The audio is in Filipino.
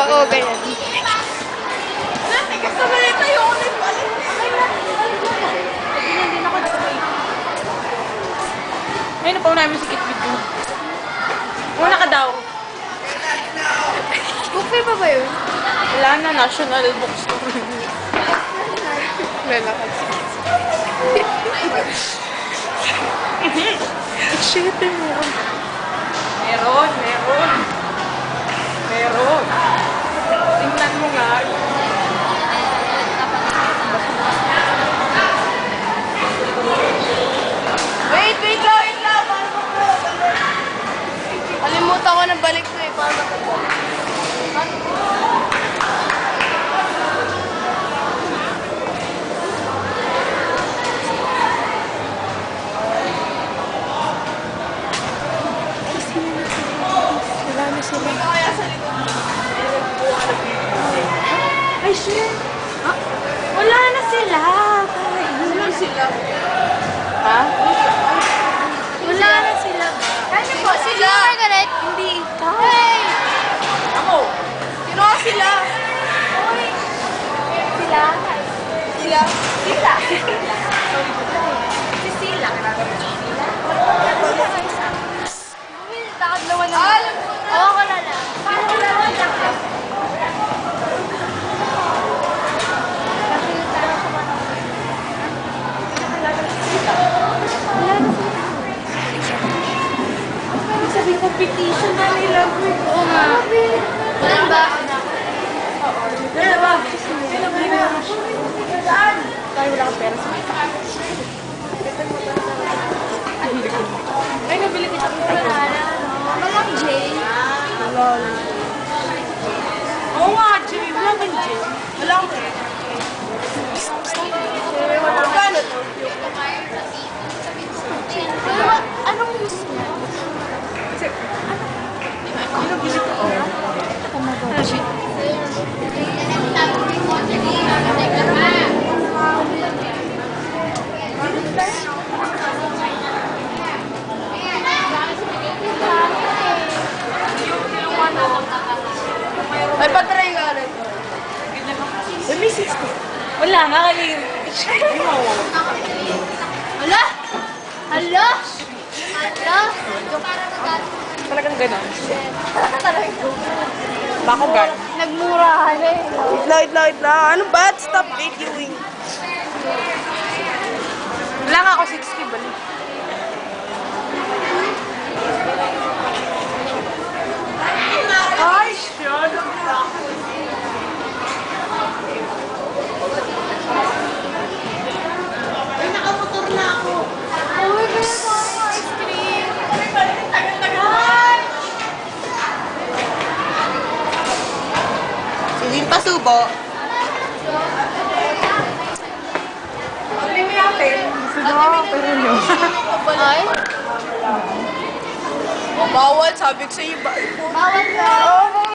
Oo, ganyan. Kasabay tayo ko na balik. Hindi na ako nasabay. Ngayon na pa namin si Kit Video. Una ka daw. Buffet pa ba yun? Wala na, national bookstore. Lalakad si Shit mo. Meron. Tingnan mo nga. Wait lang. Kalimutan ko na balik ko eh. Paano ka ba? Wala na sila. Kaya sa likod. Ay, shit! Wala na sila! Sino sila? Ha? Wala na sila. Kaya po sila. Margaret, hindi ikaw. Hey! Ako. Sino ka sila? Sila? Sila? Sila. Si Sila. Takot naman na. Alam ko na. Oo, ko na lang. Sabi competition na nila. Oo nga. Wala ba? Dala ba? Tayo wala kang pera sa Ay, nabili kita. Walang J. Oo nga, Jimmy. Wala kang Jim. Wala ko eh. Magkano to? Anong gusto mo? Nabili ko. Ano siya? Ay, patry nga rin. May 60. Wala nga kami. Hala? Hala? Hala? Talagang gano'n. Bako gan. Nagmurahan eh. Wait lang. Ano ba? Stop videoing. Wala nga ako 60. Balik. Ay, shut up. Ay, nakamotor na ako. Uy, kaya ko ako ice cream. Hindi pa subo. Pagling natin. Gusto na, pero nyo. Ay? Bawal, sabi ko sa iyo ba? Bawal ka.